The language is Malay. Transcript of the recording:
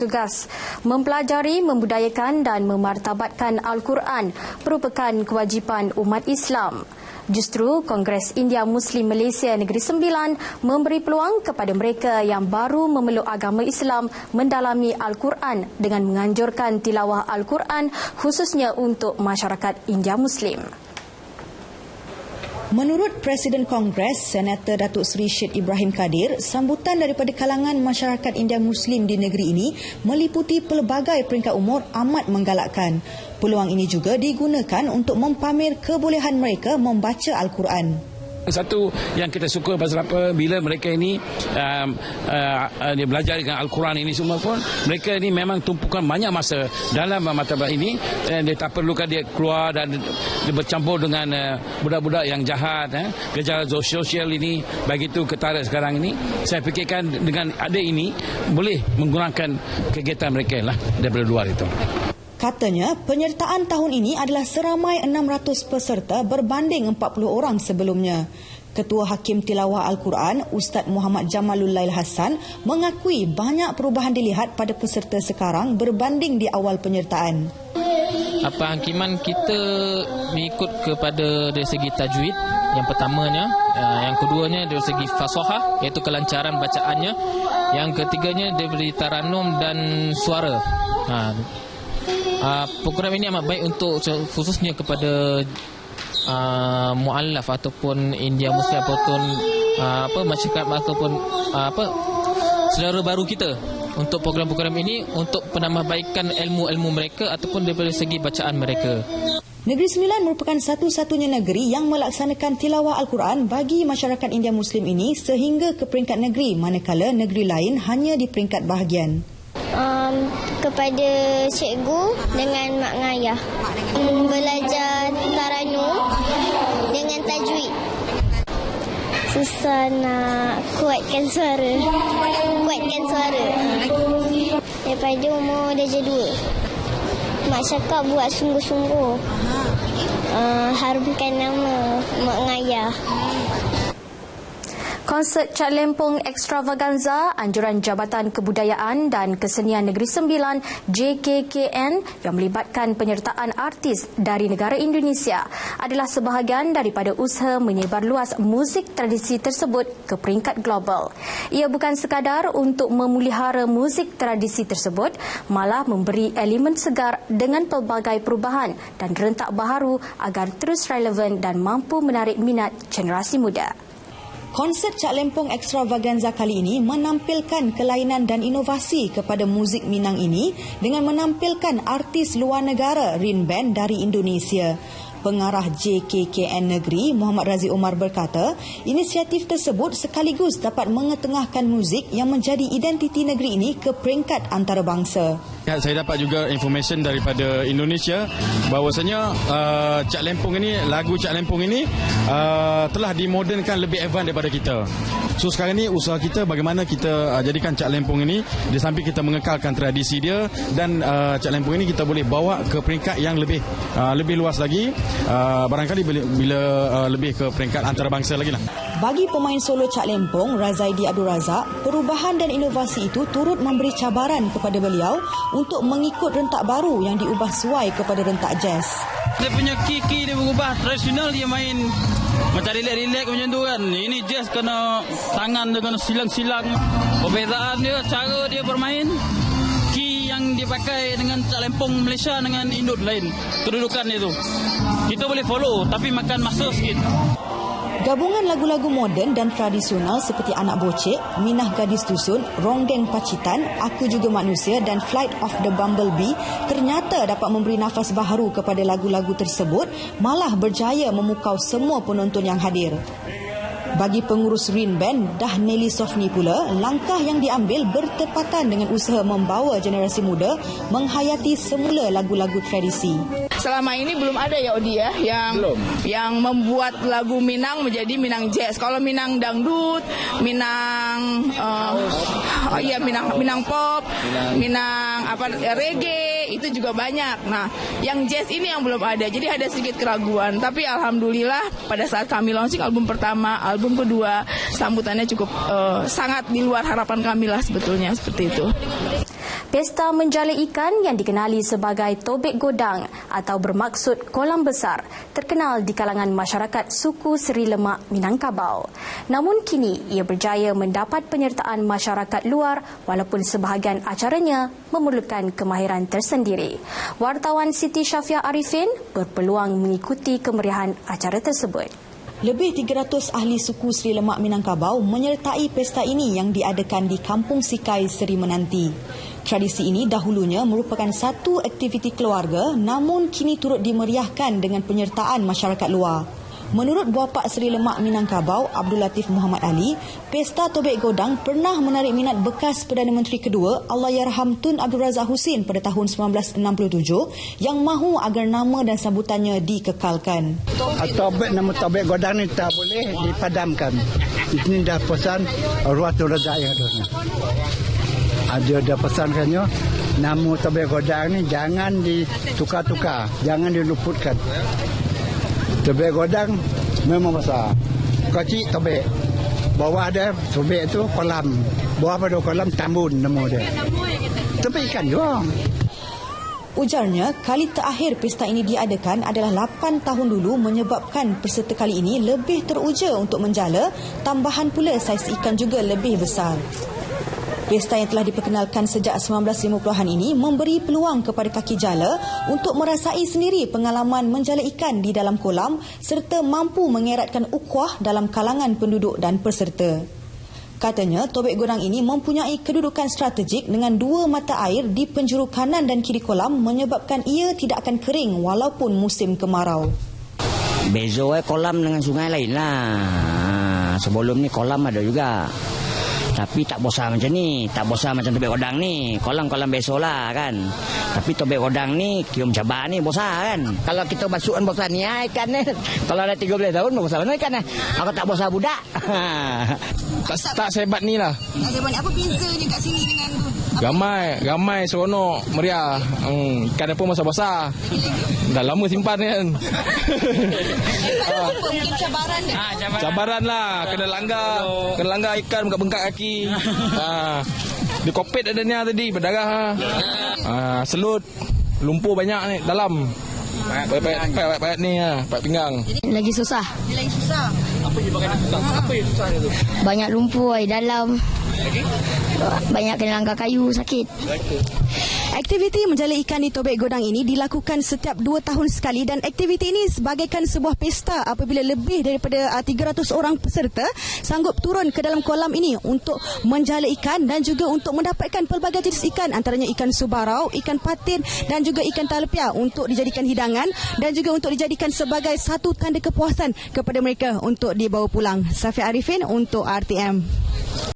Tugas mempelajari, membudayakan dan memartabatkan Al-Quran merupakan kewajipan umat Islam. Justru Kongres India Muslim Malaysia Negeri Sembilan memberi peluang kepada mereka yang baru memeluk agama Islam mendalami Al-Quran dengan menganjurkan tilawah Al-Quran khususnya untuk masyarakat India Muslim. Menurut Presiden Kongres, Senator Datuk Seri Syed Ibrahim Kadir, sambutan daripada kalangan masyarakat India Muslim di negeri ini meliputi pelbagai peringkat umur amat menggalakkan. Peluang ini juga digunakan untuk mempamer kebolehan mereka membaca Al-Quran. Satu yang kita suka pasal apa, bila mereka ini dia belajar dengan Al-Quran ini semua pun, mereka ini memang tumpukan banyak masa dalam maktabah ini, dan dia tak perlukan dia keluar dan dia bercampur dengan budak-budak yang jahat, gejala sosial ini, begitu ketara sekarang ini. Saya fikirkan dengan ada ini boleh menggunakan kegiatan mereka lah daripada luar itu. Katanya, penyertaan tahun ini adalah seramai 600 peserta berbanding 40 orang sebelumnya. Ketua Hakim Tilawah Al-Quran, Ustaz Muhammad Jamalul Lail Hassan, mengakui banyak perubahan dilihat pada peserta sekarang berbanding di awal penyertaan. Hakiman kita mengikut kepada dari segi tajwid, yang pertamanya, yang keduanya dari segi fasahah, iaitu kelancaran bacaannya, yang ketiganya dari taranum dan suara. Program ini amat baik untuk khususnya kepada mu'allaf ataupun India Muslim ataupun masyarakat ataupun saudara baru kita. Untuk program-program ini untuk penambahbaikan ilmu-ilmu mereka ataupun daripada segi bacaan mereka. Negeri Sembilan merupakan satu-satunya negeri yang melaksanakan tilawah Al-Quran bagi masyarakat India Muslim ini sehingga ke peringkat negeri, manakala negeri lain hanya di peringkat bahagian. Kepada cikgu dengan mak ngayah, belajar taranum dengan tajwid. Susah nak kuatkan suara. Daripada umur darjah 2. Mak cakap buat sungguh-sungguh. Harumkan nama mak ngayah. Konsert Cat Lempung Extravaganza Anjuran Jabatan Kebudayaan dan Kesenian Negeri Sembilan JKKN yang melibatkan penyertaan artis dari negara Indonesia adalah sebahagian daripada usaha menyebar luas muzik tradisi tersebut ke peringkat global. Ia bukan sekadar untuk memelihara muzik tradisi tersebut, malah memberi elemen segar dengan pelbagai perubahan dan rentak baharu agar terus relevan dan mampu menarik minat generasi muda. Konsert Cat Lempung Extravaganza kali ini menampilkan kelainan dan inovasi kepada muzik Minang ini dengan menampilkan artis luar negara Rin Band dari Indonesia. Pengarah JKKN Negeri, Muhammad Razi Omar berkata, inisiatif tersebut sekaligus dapat mengetengahkan muzik yang menjadi identiti negeri ini ke peringkat antarabangsa. Saya dapat juga informasi daripada Indonesia bahawasanya lagu Cat Lempung ini telah dimodernkan lebih advance daripada kita. So sekarang ni usaha kita bagaimana kita jadikan Cat Lempung ini, di samping kita mengekalkan tradisi dia, dan Cat Lempung ini kita boleh bawa ke peringkat yang lebih luas lagi, barangkali bila lebih ke peringkat antarabangsa lagi lah. Bagi pemain solo Cat Lempung, Razaidi Abdul Razak, perubahan dan inovasi itu turut memberi cabaran kepada beliau untuk mengikut rentak baru yang diubah sesuai kepada rentak jazz. Dia punya kiki dia berubah, tradisional dia main macam relax-relax macam tu kan. Ini jazz kena tangan dia kena silang-silang. Perbezaan dia, cara dia bermain, key yang dia pakai dengan Cat Lempung Malaysia dengan induk lain, kedudukan dia tu kita boleh follow tapi makan masa sikit. Gabungan lagu-lagu moden dan tradisional seperti Anak Bocek, Minah Gadis Dusun, Ronggeng Pacitan, Aku Juga Manusia dan Flight of the Bumblebee ternyata dapat memberi nafas baharu kepada lagu-lagu tersebut, malah berjaya memukau semua penonton yang hadir. Bagi pengurus Rin Band, Dah Nelly Sofni pula, langkah yang diambil bertepatan dengan usaha membawa generasi muda menghayati semula lagu-lagu tradisi. Selama ini belum ada ya Odi ya yang membuat lagu Minang menjadi Minang Jazz. Kalau Minang dangdut, Minang Minang pop, Minang reggae itu juga banyak. Nah, yang jazz ini yang belum ada. Jadi ada sedikit keraguan. Tapi alhamdulillah pada saat kami launching album pertama, album kedua, sambutannya cukup sangat di luar harapan kami lah sebetulnya, seperti itu. Pesta menjala ikan yang dikenali sebagai Tobek Godang atau bermaksud kolam besar terkenal di kalangan masyarakat suku Seri Lemak Minangkabau. Namun kini ia berjaya mendapat penyertaan masyarakat luar walaupun sebahagian acaranya memerlukan kemahiran tersendiri. Wartawan Siti Syafiah Arifin berpeluang mengikuti kemeriahan acara tersebut. Lebih 300 ahli suku Seri Lemak Minangkabau menyertai pesta ini yang diadakan di Kampung Sikai Seri Menanti. Tradisi ini dahulunya merupakan satu aktiviti keluarga namun kini turut dimeriahkan dengan penyertaan masyarakat luar. Menurut Buapak Seri Lemak Minangkabau, Abdul Latif Muhammad Ali, Pesta Tobek Godang pernah menarik minat bekas Perdana Menteri kedua Allahyarham Tun Abdul Razak Husin pada tahun 1967 yang mahu agar nama dan sambutannya dikekalkan. Nama Tobek Godang ni tak boleh dipadamkan. Ini dah pesan Ruatul Razak yang ada. Ada dah pesankannya, nama Tobek Godang ni jangan ditukar-tukar, jangan diluputkan. Tobek Godang memang besar. Kecil Tobek. Bawah ada Tobek tu kolam. Bawah pada kolam Tambun nama dia. Tobek ikan juga. Ujarnya, kali terakhir pesta ini diadakan adalah 8 tahun dulu menyebabkan peserta kali ini lebih teruja untuk menjala, tambahan pula saiz ikan juga lebih besar. Pesta yang telah diperkenalkan sejak 1950-an ini memberi peluang kepada kaki jala untuk merasai sendiri pengalaman menjala ikan di dalam kolam serta mampu mengeratkan ukhuwah dalam kalangan penduduk dan peserta. Katanya, Tobek Godang ini mempunyai kedudukan strategik dengan 2 mata air di penjuru kanan dan kiri kolam menyebabkan ia tidak akan kering walaupun musim kemarau. Bezo kolam dengan sungai lain lah. Sebelum ni kolam ada juga. Tapi tak bosan macam ni, tak bosan macam Tobek Godang ni. Kolam-kolam beso lah kan. Tapi Tobek Godang ni, kium cabar ni bosan kan. Kalau kita masukkan bosan ni ikan ni. Kalau ada 13 tahun, bosan mana ikan ni. Aku tak bosan budak. tak sehebat ni lah. Tak sehebat ni, apa bezanya kat sini dengan tu? Ramai seronok, meriah. Ikan apa besar-besar. Dah lama simpan ni kan. Mungkin cabaran dia. Cabaran lah, kena langgar ikan bengkak kaki. Di kopet ada ni tadi berdarah. Selut, lumpur banyak ni dalam. Payat ni payat pinggang. Lagi susah. Apa je pakai susah? Apa yang susah tu? Banyak lumpur air dalam. Banyak kena langgar kayu, sakit. Aktiviti menjala ikan di Tobek Godang ini dilakukan setiap 2 tahun sekali dan aktiviti ini sebagaikan sebuah pesta apabila lebih daripada 300 orang peserta sanggup turun ke dalam kolam ini untuk menjala ikan dan juga untuk mendapatkan pelbagai jenis ikan antaranya ikan subarau, ikan patin dan juga ikan talapia untuk dijadikan hidangan dan juga untuk dijadikan sebagai satu tanda kepuasan kepada mereka untuk dibawa pulang. Syafiah Arifin untuk RTM.